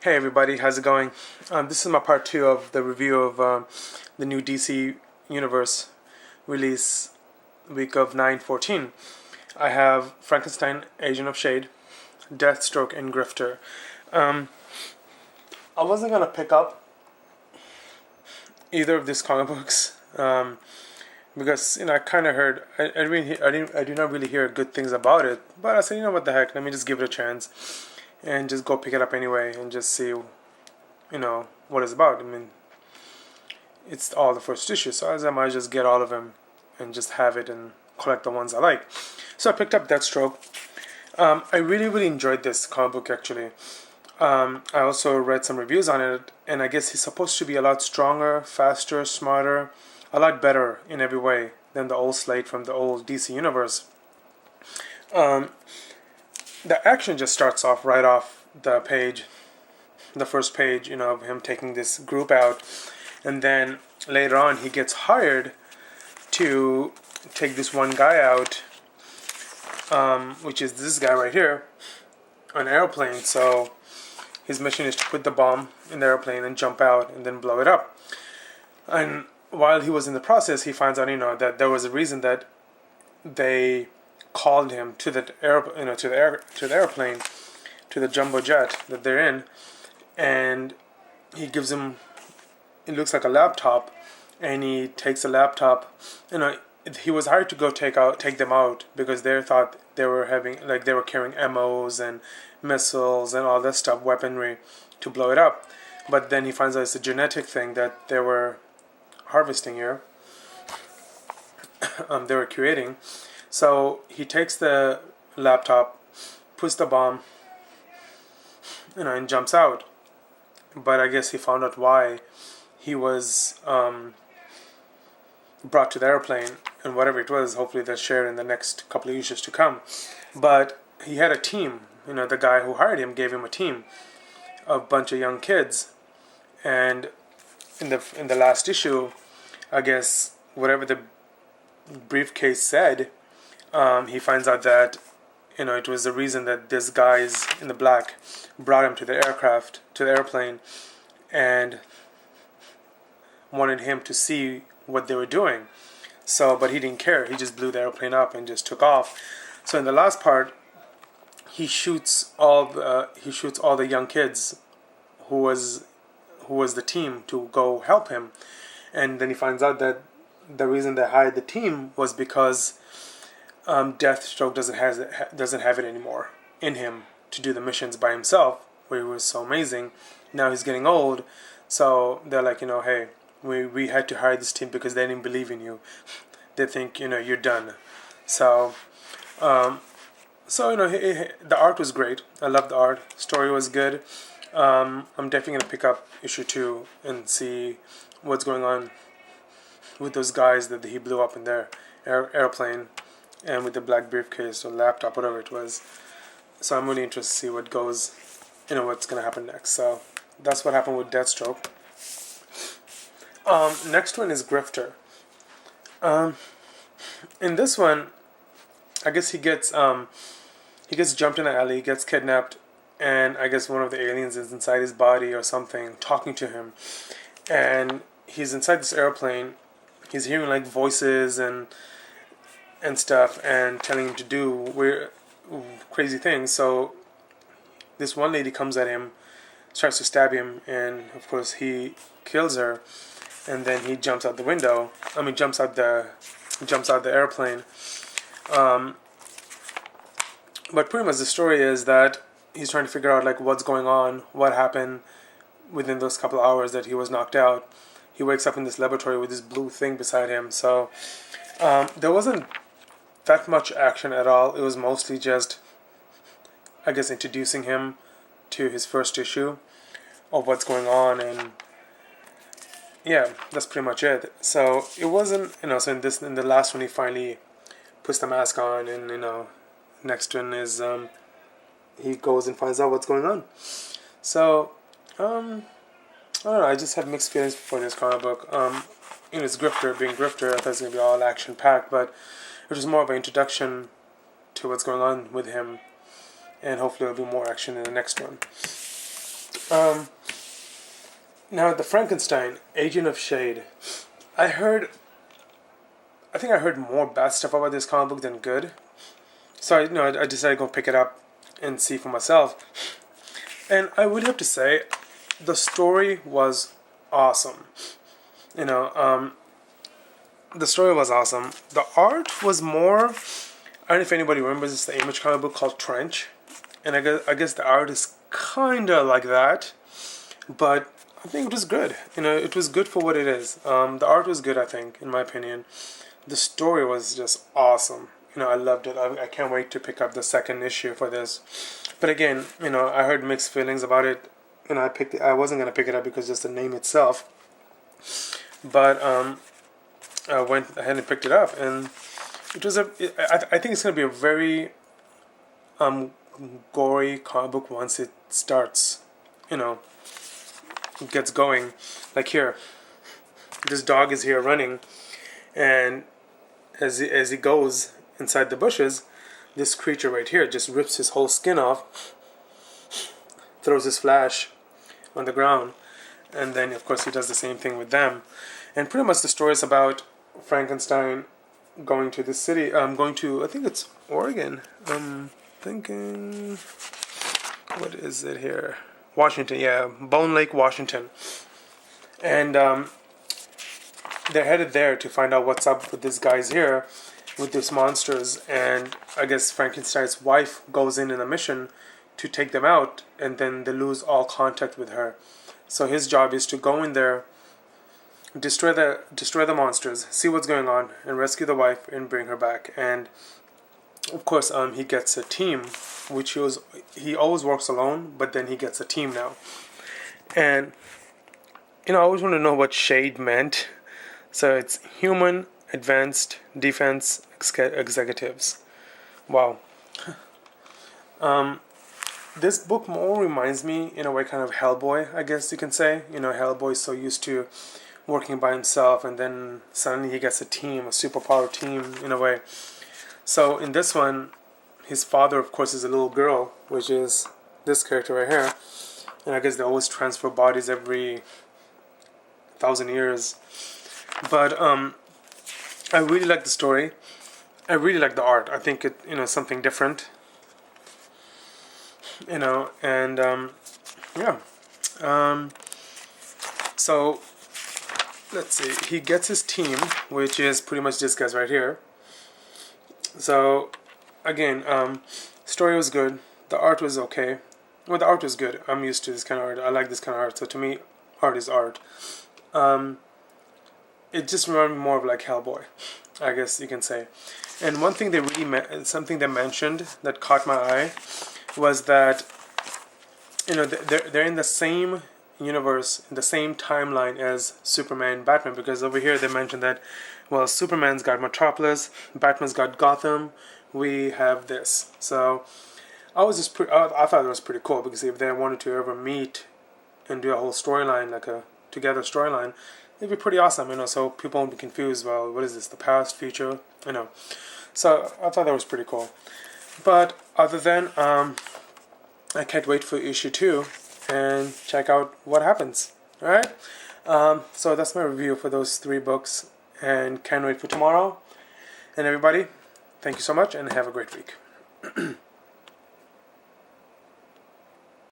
Hey everybody, how's it going? This is my part two of the review of the new DC Universe release week of 9/14. I have Frankenstein, Agent of S.H.A.D, Deathstroke, and Grifter. Um, I wasn't gonna pick up either of these comic books because I kind of heard I do not really hear good things about it. But I said, what the heck? Let me just give it a chance and just go pick it up anyway and just see what it's about. I mean, it's all the first issue, so I might just get all of them and just have it and collect the ones I like. So I picked up Deathstroke. I really enjoyed this comic book actually. I also read some reviews on it, and I guess he's supposed to be a lot stronger, faster, smarter, a lot better in every way than the old Slade from the old DC universe. Um, the action just starts off right off the page, the first page, of him taking this group out, and then later on he gets hired to take this one guy out, which is this guy right here, on an airplane. So his mission is to put the bomb in the airplane and jump out and then blow it up. And while he was in the process, he finds out, that there was a reason that they called him to the airplane, to the jumbo jet that they're in, and he gives him, it looks like a laptop, and he takes the laptop. He was hired to go take them out because they thought they were carrying MOs and missiles and all that stuff, weaponry, to blow it up. But then he finds out it's a genetic thing that they were harvesting here. They were creating. So he takes the laptop, puts the bomb, and jumps out. But I guess he found out why he was brought to the airplane, and whatever it was, hopefully they'll share in the next couple of issues to come. But he had a team. The guy who hired him gave him a team, a bunch of young kids, and in the last issue, I guess whatever the briefcase said, he finds out that it was the reason that this guys in the black brought him to the airplane, and wanted him to see what they were doing. So, but he didn't care. He just blew the airplane up and just took off. So in the last part, he shoots all the young kids who was the team to go help him, and then he finds out that the reason they hired the team was because Deathstroke doesn't have it anymore in him to do the missions by himself, where he was so amazing. Now he's getting old, so they're like, hey, we had to hire this team because they didn't believe in you. They think you're done. So the art was great. I loved the art. Story was good. I'm definitely gonna pick up issue 2 and see what's going on with those guys that he blew up in their airplane, and with the black briefcase or laptop, whatever it was. So I'm really interested to see what goes, what's gonna happen next. So that's what happened with Deathstroke. Next one is Grifter. In this one, I guess he gets jumped in an alley, gets kidnapped, and I guess one of the aliens is inside his body or something, talking to him, and he's inside this airplane. He's hearing like voices and stuff, and telling him to do weird, crazy things. So this one lady comes at him, starts to stab him, and of course he kills her. And then he jumps out the window. Jumps out the airplane. But pretty much the story is that he's trying to figure out like what's going on, what happened within those couple of hours that he was knocked out. He wakes up in this laboratory with this blue thing beside him. So there wasn't that much action at all. It was mostly just, I guess, introducing him to his first issue of what's going on, and yeah, that's pretty much it. So it wasn't, so in the last one he finally puts the mask on, and next one is he goes and finds out what's going on. So I don't know, I just had mixed feelings for this comic book. It's Grifter being Grifter. I thought it was gonna be all action packed, but it was more of an introduction to what's going on with him, and hopefully there'll be more action in the next one. Um, Now the Frankenstein, Agent of Shade. I heard, I think I heard more bad stuff about this comic book than good. So I decided to go pick it up and see for myself. And I would have to say, the story was awesome. You know, the story was awesome. The art was more. I don't know if anybody remembers this, the Image comic book called Trench, and I guess the art is kinda like that, but I think it was good. It was good for what it is. The art was good, I think, in my opinion. The story was just awesome. I loved it. I can't wait to pick up the second issue for this. But again, I heard mixed feelings about it. I wasn't gonna pick it up because just the name itself. But I went ahead and picked it up, and it was I think it's gonna be a very gory comic book once it starts. It gets going. Like here, this dog is here running, and as he goes inside the bushes, this creature right here just rips his whole skin off, throws his flash on the ground, and then of course he does the same thing with them. And pretty much the story is about Frankenstein going to the city. Going to, I think it's Oregon. I'm thinking, what is it here? Washington, yeah, Bone Lake, Washington. And they're headed there to find out what's up with these guys here, with these monsters. And I guess Frankenstein's wife goes in a mission to take them out, and then they lose all contact with her. So his job is to go in there, destroy the monsters, see what's going on, and rescue the wife and bring her back. And of course, he gets a team, which he always works alone, but then he gets a team now. And I always want to know what S.H.A.D meant. So it's Human Advanced Defense Executives. Wow. This book more reminds me, in a way, kind of Hellboy, I guess you can say. Hellboy is so used to working by himself, and then suddenly he gets a team, a superpower team, in a way. So in this one, his father, of course, is a little girl, which is this character right here. And I guess they always transfer bodies every 1,000 years. But I really like the story. I really like the art. I think it, something different. And yeah. So let's see. He gets his team, which is pretty much this guys right here. So again, story was good. The art was okay. Well, the art was good. I'm used to this kind of art. I like this kind of art. So to me, art is art. It just reminded me more of like Hellboy, I guess you can say. And one thing something they mentioned that caught my eye was that they're in the same universe, in the same timeline as Superman and Batman, because over here they mentioned that, well, Superman's got Metropolis, Batman's got Gotham, we have this. So I thought it was pretty cool, because if they wanted to ever meet and do a whole storyline, like a together storyline, it'd be pretty awesome, so people won't be confused. Well, what is this, the past, future, So I thought that was pretty cool. But other than, I can't wait for issue 2 and check out what happens. Alright? So that's my review for those 3 books, and can't wait for tomorrow. And everybody, thank you so much, and have a great week.